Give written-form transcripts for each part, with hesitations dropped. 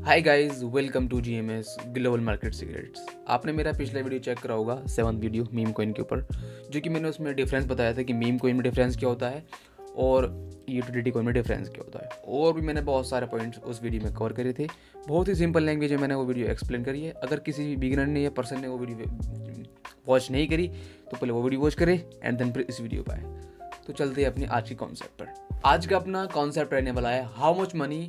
Hi guys, welcome to GMS global market secrets. आपने मेरा पिछला वीडियो चेक करा होगा, 7th वीडियो मीम कॉइन के ऊपर, जो कि मैंने उसमें डिफरेंस बताया था कि मीम कॉइन में डिफरेंस क्या होता है और यूटिलिटी कॉइन में डिफरेंस क्या होता है। और भी मैंने बहुत सारे पॉइंट्स उस वीडियो में कवर करे थे। बहुत ही सिंपल लैंग्वेज में मैंने वो वीडियो एक्सप्लेन करी है। अगर किसी भी बिगिनर ने या पर्सन ने वो वीडियो वॉच नहीं करी तो पहले वो वीडियो वॉच करे एंड देन फिर इस वीडियो पर आए। तो चलते हैं अपने आज के कॉन्सेप्ट पर। आज का अपना कॉन्सेप्ट रहने वाला है how much money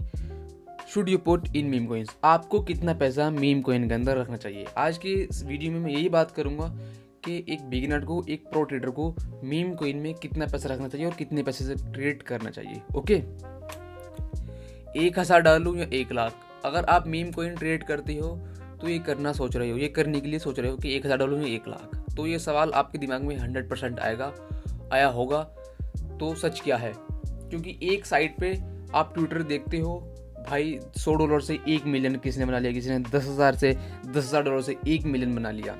should you put in meme coins. आपको कितना पैसा मीम कोइन के अंदर रखना चाहिए। आज की इस वीडियो में मैं यही बात करूंगा कि एक बिगिनर को, एक प्रो ट्रेडर को मीम कोइन में कितना पैसा रखना चाहिए और कितने पैसे से ट्रेड करना चाहिए। ओके, 1,000 डालूं या 1,00,000। अगर आप मीम कोइन ट्रेड करते हो तो ये करना सोच रहे हो, ये करने के लिए सोच रहे हो कि 1,000 डालूं या 1,00,000, तो ये सवाल आपके दिमाग में 100% आया होगा। तो सच क्या है? क्योंकि एक साइड पे आप ट्विटर देखते हो, भाई $100 से 1 मिलियन किसी ने बना लिया, किसी ने 10,000 से $10,000 से 1 मिलियन बना लिया।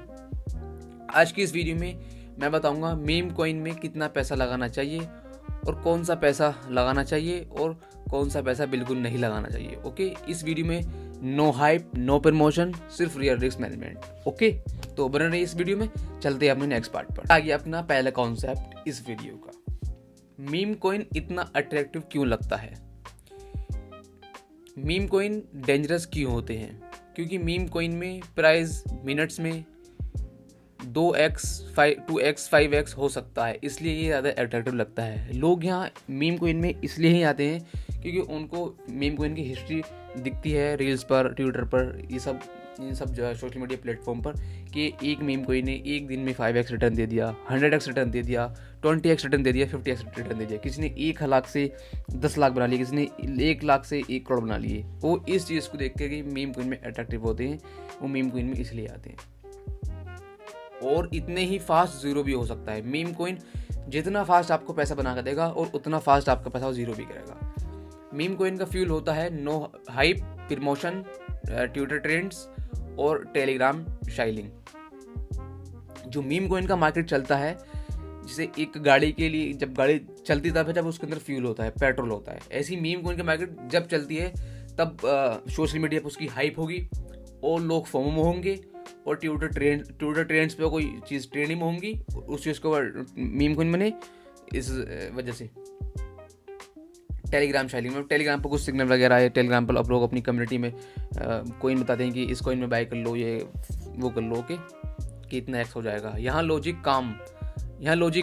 आज की इस वीडियो में मैं बताऊंगा मीम कॉइन में कितना पैसा लगाना चाहिए और कौन सा पैसा लगाना चाहिए और कौन सा पैसा बिल्कुल नहीं लगाना चाहिए। ओके, इस वीडियो में नो हाइप, नो प्रमोशन, सिर्फ रियल रिस्क मैनेजमेंट। ओके, तो बने रहिए इस वीडियो में। चलते हैं अपने नेक्स्ट पार्ट पर। आगे अपना पहला कॉन्सेप्ट इस वीडियो का, मीम कॉइन इतना अट्रैक्टिव क्यों लगता है। मीम कॉइन डेंजरस क्यों होते हैं? क्योंकि मीम कॉइन में प्राइस मिनट्स में 2x, 2x, 5x हो सकता है, इसलिए ये ज़्यादा अट्रैक्टिव लगता है। लोग यहाँ मीम कॉइन में इसलिए ही आते हैं क्योंकि उनको मीम कॉइन की हिस्ट्री दिखती है रील्स पर, ट्विटर पर, इन सब जो है सोशल मीडिया प्लेटफॉर्म पर, कि एक मीम कोई ने एक दिन में 5x रिटर्न दे दिया, 100x रिटर्न दे दिया, 20x रिटर्न दे दिया, 50x रिटर्न दे दिया। किसी ने 1,00,000 से 10,00,000 बना लिए, किसी ने 1,00,000 से 1 करोड़ बना लिए। वो इस चीज़ को देख के मीम कोइन में अट्रैक्टिव होते हैं, वो मीम कोइन में इसलिए आते हैं। और इतने ही फास्ट जीरो भी हो सकता है। मीम कोइन जितना फास्ट आपको पैसा बना कर देगा और उतना फास्ट आपका पैसा जीरो भी करेगा। मीम कोइन का फ्यूल होता है no hype, promotion, Twitter trends और टेलीग्राम शाइलिंग। जो मीम कॉइन का मार्केट चलता है, जैसे एक गाड़ी के लिए जब गाड़ी चलती तब है जब उसके अंदर फ्यूल होता है, पेट्रोल होता है, ऐसी मीम कॉइन का मार्केट जब चलती है तब सोशल मीडिया पर उसकी हाइप होगी और लोग फोमो होंगे और ट्विटर ट्रेंड्स पे कोई चीज़ ट्रेंडिंग में होंगी, उस चीज़ को मीम कॉइन बने। इस वजह से टेलीग्राम शाइलिंग में, टेलीग्राम पर कुछ सिग्नल वगैरह है, टेलीग्राम पर आप लोग अपनी कम्युनिटी में कोइन बताते हैं कि इस कोइन में बाय कर लो, ये वो कर लो, कि इतना एक्स हो जाएगा। यहाँ लॉजिक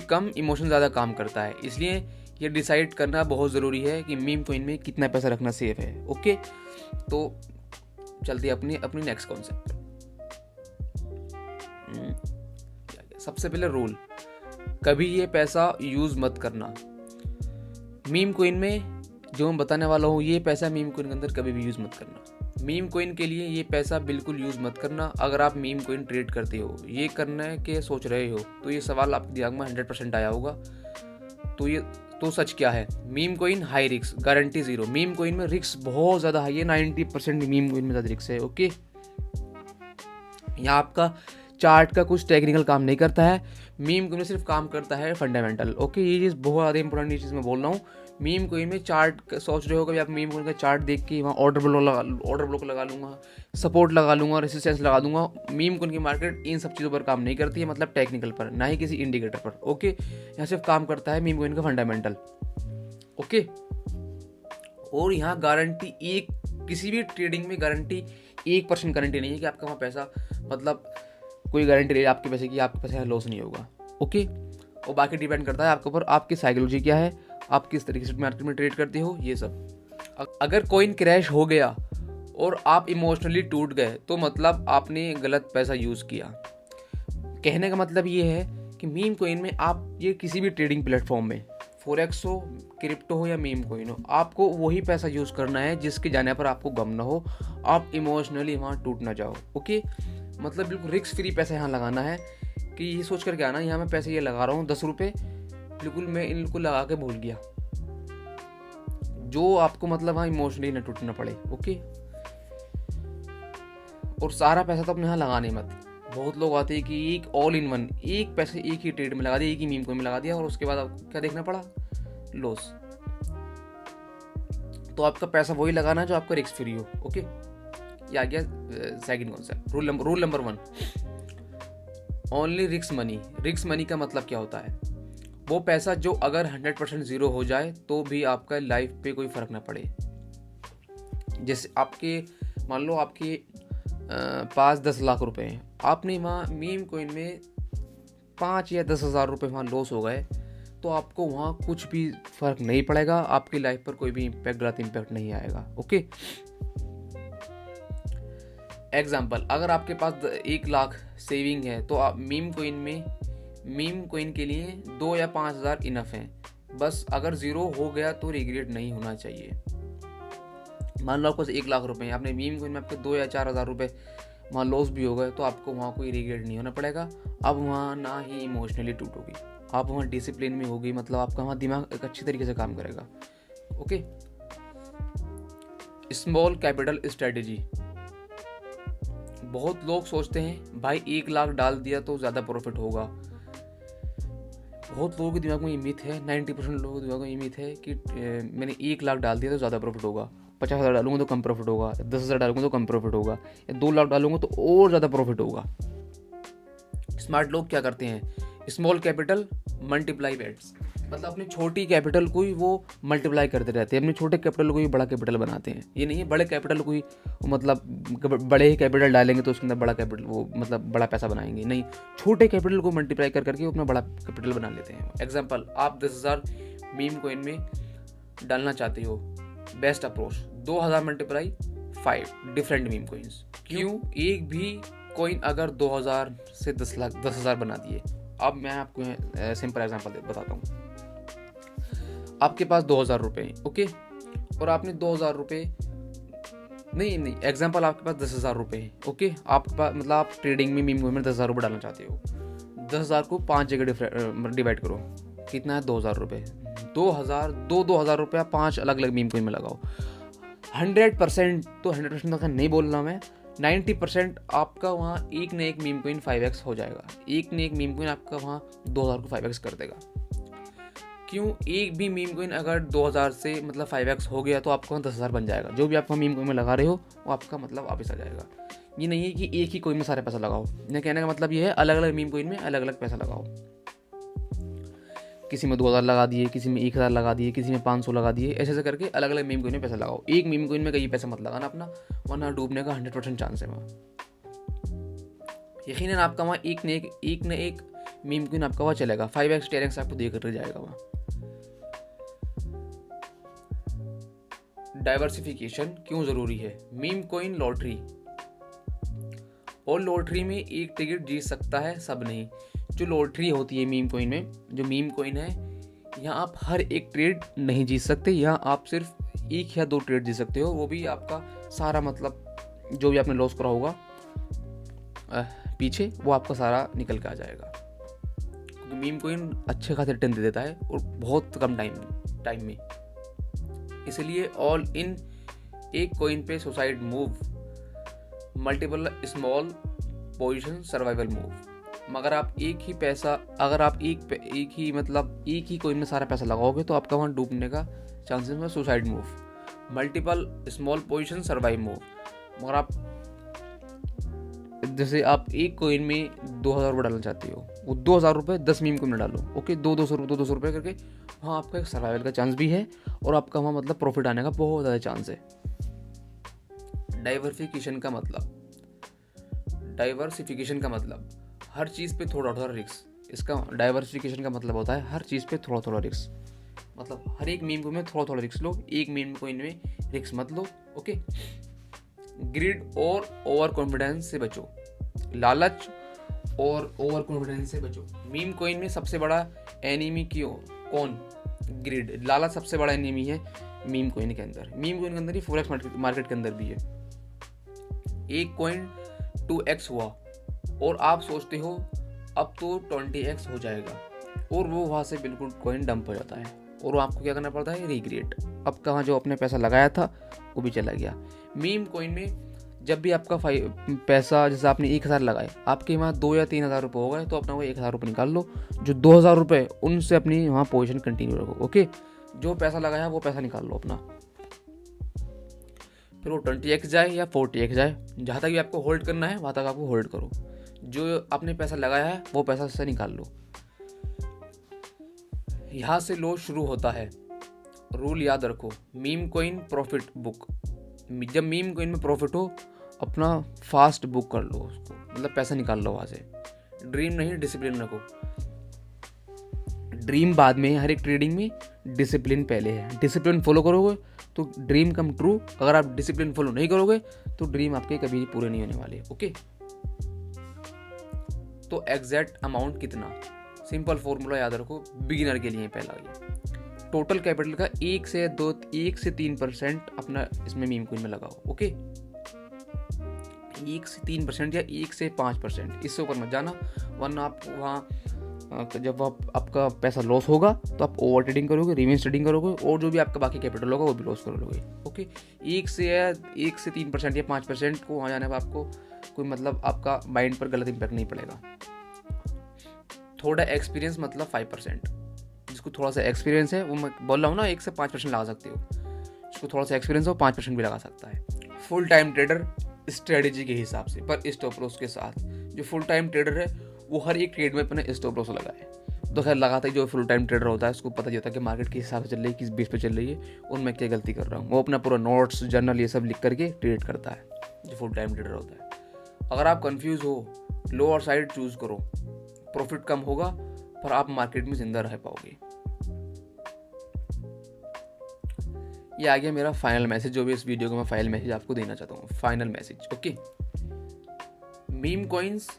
कम, इमोशन ज़्यादा काम करता है। इसलिए ये डिसाइड करना बहुत ज़रूरी है कि मीम कोइन में कितना पैसा रखना सेफ है। ओके, तो चलते अपनी नेक्स्ट कॉन्सेप्ट। सबसे पहले रूल, कभी ये पैसा यूज़ मत करना। मीम कोइन में जो मैं बताने वाला हूँ, ये पैसा मीम कोइन के अंदर कभी भी यूज़ मत करना। मीम कोइन के लिए ये पैसा बिल्कुल यूज़ मत करना। अगर आप मीम कोइन ट्रेड करते हो, ये करने के सोच रहे हो, तो ये सवाल आपके दिमाग में 100% आया होगा। तो सच क्या है? Meme coin high risk, guarantee zero. Meme coin में रिस्क बहुत ज़्यादा हाई है, 90% मीम कोइन में ज़्यादा रिस्क है। ओके, यहाँ आपका चार्ट का कुछ टेक्निकल काम नहीं करता है, मीम कोइन में सिर्फ काम करता है फंडामेंटल। ओके, ये चीज़ बहुत ज़्यादा इंपॉर्टेंट चीज़ मैं बोल रहा हूँ। मीम कोइन में चार्ट सोच रहे हो कभी आप, मीम कोइन का चार्ट देख के वहाँ ऑर्डर ब्लॉक लगा लूँगा, सपोर्ट लगा लूँगा, रेसिस्टेंस लगा दूंगा। मीम कोइन की मार्केट इन सब चीज़ों पर काम नहीं करती है, मतलब टेक्निकल पर, ना ही किसी इंडिकेटर पर। ओके, यहाँ सिर्फ काम करता है मीम कोइन का फंडामेंटल। ओके, और यहाँ गारंटी किसी भी ट्रेडिंग में गारंटी 1% गारंटी नहीं है कि आपका वहाँ पैसा, मतलब कोई गारंटी नहीं आपके पैसे की, आपके पैसे लॉस नहीं होगा। ओके, और बाकी डिपेंड करता है आपके ऊपर, आपकी साइकोलॉजी क्या है, आप किस तरीके से मार्केट में ट्रेड करते हो, ये सब। अगर कॉइन क्रैश हो गया और आप इमोशनली टूट गए तो मतलब आपने गलत पैसा यूज़ किया। कहने का मतलब ये है कि मीम कॉइन में आप, ये किसी भी ट्रेडिंग प्लेटफॉर्म में, फॉरेक्स हो, क्रिप्टो हो या मीम कॉइन हो, आपको वही पैसा यूज़ करना है जिसके जाने पर आपको गम ना हो, आप इमोशनली वहाँ टूट ना जाओ। ओके, मतलब बिल्कुल रिस्क फ्री पैसा यहाँ लगाना है कि ये सोच कर के आना, यहाँ मैं पैसे ये लगा रहा हूँ 10 रुपये, बिल्कुल मैं इनको लगा के भूल गया, जो आपको मतलब वहाँ इमोशनली ना टूटना पड़े। ओके, और सारा पैसा तो अपने यहाँ लगाने मत। बहुत लोग आते हैं कि एक ऑल इन वन, एक पैसे एक ही ट्रेड में लगा दिया, एक ही मीम कोइन में लगा दिया और उसके बाद आपको क्या देखना पड़ा? लॉस। तो आपका पैसा वही लगाना है जो आपका रिस्क फ्री हो। ओके, ये आ गया second concept. Rule number 1, only risk money. Risk money का मतलब क्या होता है? वो पैसा जो अगर 100% ज़ीरो हो जाए तो भी आपका लाइफ पे कोई फ़र्क ना पड़े। जैसे आपके मान लो आपके पास 10 लाख रुपए हैं, आपने वहाँ मीम कोइन में 5 या 10,000 रुपये वहाँ लॉस हो गए, तो आपको वहाँ कुछ भी फ़र्क नहीं पड़ेगा, आपकी लाइफ पर कोई भी इम्पैक्ट, गलत इम्पैक्ट नहीं आएगा। ओके, एग्जाम्पल, अगर आपके पास 1 लाख सेविंग है तो आप मीम कोइन के लिए 2 या 5,000 इनफ हैं। बस अगर ज़ीरो हो गया तो रिग्रेट नहीं होना चाहिए। मान लो आपके पास 1 लाख रुपए हैं, आपने मीम कोइन में आपके 2 या 4,000 रुपये वहाँ लॉस भी हो गए, तो आपको वहाँ कोई रिग्रेट नहीं होना पड़ेगा। अब वहाँ ना ही इमोशनली टूटोगी, आप वहाँ डिसिप्लिन में होगी, मतलब आपका वहाँ दिमाग एक अच्छी तरीके से काम करेगा। Okay, small capital strategy. बहुत लोग सोचते हैं भाई 1 लाख डाल दिया तो ज़्यादा प्रॉफिट होगा। बहुत लोगों के दिमाग में ये मिथ है, 90% लोगों के दिमाग में ये मिथ है कि मैंने 1 लाख डाल दिया तो ज़्यादा प्रॉफिट होगा, 50,000 डालूंगा तो कम प्रॉफिट होगा, 10,000 डालूंगा तो कम प्रॉफिट होगा, या 2 लाख डालूंगा तो और ज़्यादा प्रॉफिट होगा। स्मार्ट लोग क्या करते हैं? स्मॉल कैपिटल मल्टीप्लाई बेट्स, मतलब अपनी छोटी कैपिटल को ही वो मल्टीप्लाई करते रहते हैं, अपने छोटे कैपिटल को ही बड़ा कैपिटल बनाते हैं। ये नहीं है बड़े कैपिटल को ही मतलब बड़े ही कैपिटल डालेंगे तो उसके अंदर बड़ा कैपिटल, वो मतलब बड़ा पैसा बनाएंगे, नहीं, छोटे कैपिटल को मल्टीप्लाई करके वो अपना बड़ा कैपिटल बना लेते हैं। एग्जाम्पल, आप 10,000 मीम कोइन में डालना चाहते हो, best approach 2,000 multiply 5 different meme coins. क्यों? एक भी कोइन अगर 2,000 से 10,000 बना दिए। अब मैं आपको सिंपल एग्जांपल बताता हूँ। आपके पास 2,000 रुपये हैं, ओके, और आपने 2,000 रुपये नहीं एग्जांपल आपके पास 10,000 रुपये हैं, ओके, आपके पास मतलब आप ट्रेडिंग में मीम कोइन में 10,000 रुपये डालना चाहते हो। 10,000 को 5 जगह डिवाइड करो, कितना है? 2,000 रुपये। 2,000 रुपया 5 अलग अलग मीम कोइन में लगाओ। 100% तो 100% तक नहीं बोल रहा मैं, 90% आपका वहाँ एक न एक मीम कोइन 5x हो जाएगा। एक न एक मीम कोइन आपका वहाँ 2,000 को 5x कर देगा। क्यों? एक भी मीम कोइन अगर 2,000 से मतलब 5x हो गया तो आपका वहाँ 10,000 बन जाएगा। जो भी आपका मीम कोइन में लगा रहे हो वो आपका मतलब वापस आ जाएगा। ये नहीं है कि एक ही कोइन में सारे पैसा लगाओ। मेरे कहने का मतलब ये है अलग अलग मीम कोइन में अलग अलग पैसा लगाओ। किसी में 2,000 लगा दिए, किसी में 1,000 लगा दिए, किसी में 500 लगा दिए, ऐसे करके अलग अलग मीम कोइन में पैसा लगाओ। एक मीम कोइन में कई पैसा मत लगाना अपना, वरना डूबने का 100% चांस है वहाँ। यकीनन आपका वहाँ एक न एक मीम कोइन आपका वहाँ चलेगा, 5x 10x आपको देकर जाएगा वहाँ। डाइवर्सिफिकेशन क्यों ज़रूरी है? मीम कोइन लॉटरी, और लॉटरी में एक टिकट जीत सकता है, सब नहीं। जो लॉटरी होती है मीम कोइन में, जो मीम कोइन है, यहाँ आप हर एक ट्रेड नहीं जीत सकते, यहाँ आप सिर्फ 1 या 2 ट्रेड जीत सकते हो, वो भी आपका सारा मतलब जो भी आपने लॉस करा होगा पीछे, वो आपका सारा निकल के आ जाएगा। क्योंकि मीम कोइन अच्छे खासे रिटर्न दे देता है और बहुत कम टाइम में। इसलिए ऑल इन एक कोइन पे suicide move, multiple small position survival move. मगर आप एक ही पैसा, अगर आप एक ही कोइन में सारा पैसा लगाओगे तो आपका वहाँ डूबने का चांसेस है suicide move. Multiple small position survive move, मगर आप जैसे आप एक कोइन में 2,000 रुपये डालना चाहते हो, वो 2,000 रुपये 10 मीम कोइन में डालो, ओके, 200 रुपये करके, वहाँ आपका एक सर्वाइवल का चांस भी है और आपका वहाँ मतलब प्रॉफिट आने का बहुत ज़्यादा चांस है। डाइवर्सिफिकेशन का मतलब हर चीज़ पे थोड़ा थोड़ा रिस्क। इसका डाइवर्सिफिकेशन का मतलब होता है हर चीज़ पे थोड़ा थोड़ा रिस्क, मतलब हर एक मीम कोइन में थोड़ा थोड़ा रिस्क लो, एक मीम कोइन में रिस्क मत लो, ओके। ग्रिड और ओवर कॉन्फिडेंस से बचो, लालच और ओवर कॉन्फिडेंस से बचो। मीम कोइन में सबसे बड़ा एनिमी कौन? ग्रिड, लालच सबसे बड़ा एनिमी है मीम कोइन के अंदर। मीम कोइन के अंदर ही फॉरेक्स मार्केट के अंदर भी है। एक कोइन 2x हुआ और आप सोचते हो अब तो 20x हो जाएगा, और वो वहाँ से बिल्कुल कोइन डंप हो जाता है और आपको क्या करना पड़ता है? रिग्रेट। अब कहाँ जो आपने पैसा लगाया था वो भी चला गया। मीम कोइन में जब भी आपका पैसा, जैसे आपने 1,000 लगाए, आपके वहाँ 2 या 3,000 रुपये हो गए, तो अपना वो 1,000 रुपये निकाल लो, जो 2,000 रुपये उनसे अपनी वहाँ पोजीशन कंटिन्यू रखो, ओके। जो पैसा लगाया वो पैसा निकाल लो अपना। फिर वो 20x जाए या 40x जाए, जहाँ तक भी आपको होल्ड करना है वहाँ तक आपको होल्ड करो। जो आपने पैसा लगाया है वो पैसा से निकाल लो। यहाँ से लॉस शुरू होता है। रूल याद रखो, मीम कॉइन प्रॉफिट बुक। जब मीम कॉइन में प्रॉफिट हो अपना फास्ट बुक कर लो उसको, मतलब पैसा निकाल लो वहाँ से। ड्रीम नहीं, डिसिप्लिन रखो। ड्रीम बाद में, हर एक ट्रेडिंग में डिसिप्लिन पहले है। डिसिप्लिन फॉलो करोगे तो ड्रीम कम ट्रू। अगर आप डिसिप्लिन फॉलो नहीं करोगे तो ड्रीम आपके कभी पूरे नहीं होने वाले। ओके, तो एग्जैक्ट अमाउंट कितना, सिंपल फॉर्मूला याद रखो बिगिनर के लिए। पहला ये टोटल कैपिटल का 1 से 3% अपना इसमें मीम कॉइन में लगाओ। ओके, 1 से 3% या 1 से 5%, इससे ऊपर मत जाना, वरना आप वहाँ जब आपका पैसा लॉस होगा तो आप ओवर ट्रेडिंग करोगे, रिवेंज ट्रेडिंग करोगे, और जो भी आपका बाकी कैपिटल होगा वो भी लॉस कर लोगे। ओके, 1 से 3% या 5% को वहाँ जाने पर आपको कोई मतलब आपका माइंड पर गलत इम्पैक्ट नहीं पड़ेगा। थोड़ा एक्सपीरियंस मतलब 5%, जिसको थोड़ा सा एक्सपीरियंस है वो मैं बोल रहा हूँ ना 1 से 5% लगा सकते हो। जिसको थोड़ा सा एक्सपीरियंस हो 5% भी लगा सकता है। फुल टाइम ट्रेडर स्ट्रेटेजी के हिसाब से पर स्टॉप लॉस के साथ। जो फुल टाइम ट्रेडर है वो हर एक ट्रेड में अपने स्टॉप लॉस लगाए। तो खैर लगाता है, जो फुल टाइम ट्रेडर होता है उसको पता होता है कि मार्केट किस हिसाब से चल रही है, किस बेस पे चल रही है और मैं क्या गलती कर रहा हूँ। वो अपना पूरा नोट्स, जर्नल ये सब लिख करके ट्रेड करता है, जो फुल टाइम ट्रेडर होता है। अगर आप कंफ्यूज हो, लोअर साइड चूज करो, प्रॉफिट कम होगा पर आप मार्केट में जिंदा रह पाओगे। ये आ गया मेरा फाइनल मैसेज, जो भी इस वीडियो का मैं फाइनल मैसेज आपको देना चाहता हूँ। Final message, okay, meme coins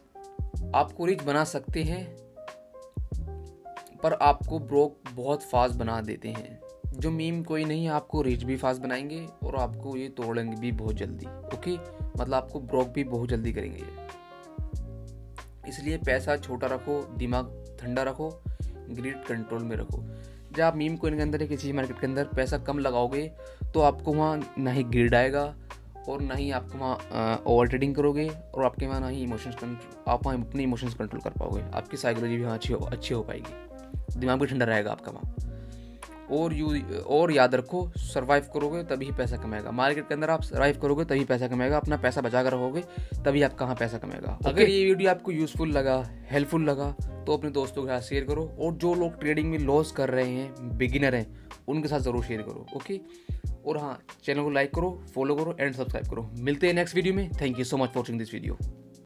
आपको रिच बना सकते हैं पर आपको ब्रोक बहुत फास्ट बना देते हैं। जो मीम कॉइन नहीं, आपको रिच भी फास्ट बनाएंगे और आपको ये तोड़ेंगे भी बहुत जल्दी। ओके, मतलब आपको ब्रोक भी बहुत जल्दी करेंगे ये। इसलिए पैसा छोटा रखो, दिमाग ठंडा रखो, ग्रिड कंट्रोल में रखो। जब आप मीम कॉइन के अंदर या किसी मार्केट के अंदर पैसा कम लगाओगे तो आपको वहाँ ना ही ग्रिड आएगा और ना ही आपको वहाँ ओवर ट्रेडिंग करोगे, और आपके वहाँ ना ही आप वहाँ अपने इमोशंस कंट्रोल कर पाओगे। आपकी साइकोलॉजी भी वहाँ अच्छी हो पाएगी, दिमाग भी ठंडा रहेगा आपका वहाँ। और याद रखो, सर्वाइव करोगे तभी पैसा कमाएगा। मार्केट के अंदर आप सर्वाइव करोगे तभी पैसा कमाएगा। अपना पैसा बचा कर रखोगे तभी आप कहाँ पैसा कमाएगा। अगर ये वीडियो आपको यूजफुल लगा, हेल्पफुल लगा तो अपने दोस्तों के साथ शेयर करो, और जो लोग ट्रेडिंग में लॉस कर रहे हैं, बिगिनर हैं, उनके साथ ज़रूर शेयर करो। ओके, और हाँ, चैनल को लाइक करो, फॉलो करो एंड सब्सक्राइब करो। मिलते हैं नेक्स्ट वीडियो में। Thank you so much for watching this video.